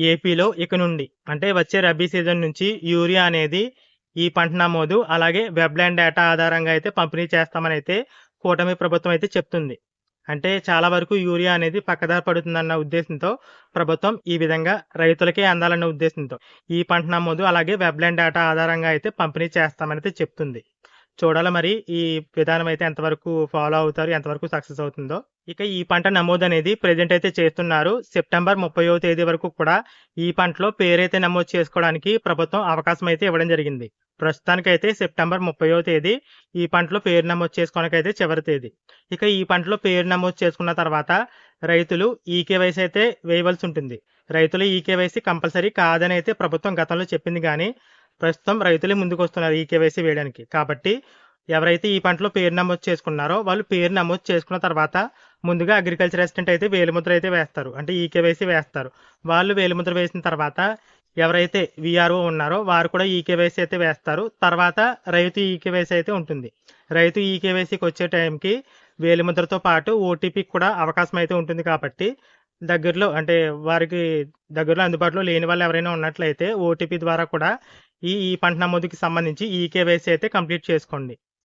ఏపీలో ఇక నుండి అంటే వచ్చే రబీ సీజన్ నుంచి యూరియా అనేది ఈ పంట నమోదు, అలాగే వెబ్‌లాండ్ డేటా ఆధారంగా అయితే పంపిణీ చేస్తామనైతే కూటమి ప్రభుత్వం అయితే చెప్తుంది. అంటే చాలా వరకు యూరియా అనేది పక్కదారి పడుతుందన్న ఉద్దేశంతో ప్రభుత్వం ఈ విధంగా రైతులకే అందాలన్న ఉద్దేశంతో ఈ పంట నమోదు, అలాగే వెబ్‌లాండ్ డేటా ఆధారంగా అయితే పంపిణీ చేస్తామనైతే చెప్తుంది. చూడాలి మరి ఈ విధానం అయితే ఎంతవరకు ఫాలో అవుతారు, ఎంతవరకు సక్సెస్ అవుతుందో. ఇక ఈ పంట నమోదనేది ప్రెజెంట్ అయితే చేస్తున్నారు. సెప్టెంబర్ 30వ తేదీ వరకు కూడా ఈ పంటలో పేరైతే నమోదు చేసుకోవడానికి ప్రభుత్వం అవకాశం అయితే ఇవ్వడం జరిగింది. ప్రస్తుతానికైతే సెప్టెంబర్ 30వ తేదీ ఈ పంటలో పేరు నమోదు చేసుకోవడానికైతే చివరి తేదీ. ఇక ఈ పంటలో పేరు నమోదు చేసుకున్న తర్వాత రైతులు ఈకేవైసీ అయితే వేయవలసి ఉంటుంది. రైతులు ఈకేవైసీ కంపల్సరీ కాదని అయితే ప్రభుత్వం గతంలో చెప్పింది గానీ, ప్రస్తుతం రైతులే ముందుకొస్తున్నారు ఈకేవైసీ వేయడానికి. కాబట్టి ఎవరైతే ఈ పంటలో పేరు నమోదు చేసుకున్నారో వాళ్ళు పేరు నమోదు చేసుకున్న తర్వాత ముందుగా అగ్రికల్చర్ అసిస్టెంట్ అయితే వేలిముద్ర అయితే వేస్తారు. అంటే ఈకేవైసీ వేస్తారు. వాళ్ళు వేలిముద్ర వేసిన తర్వాత ఎవరైతే వీఆర్ఓ ఉన్నారో వారు కూడా ఈకేవైసీ అయితే వేస్తారు. తర్వాత రైతు ఈకేవైసీ అయితే ఉంటుంది. రైతు ఈకేవైసీకి వచ్చే టైంకి వేలిముద్రతో పాటు ఓటీపీకి కూడా అవకాశం అయితే ఉంటుంది కాబట్టి దగ్గరలో అంటే వారికి దగ్గరలో అందుబాటులో లేని వాళ్ళు ఎవరైనా ఉన్నట్లయితే ఓటీపీ ద్వారా కూడా ఈ ఈ పంట నమోదుకి సంబంధించి ఈకేవైసీ అయితే కంప్లీట్ చేసుకోండి.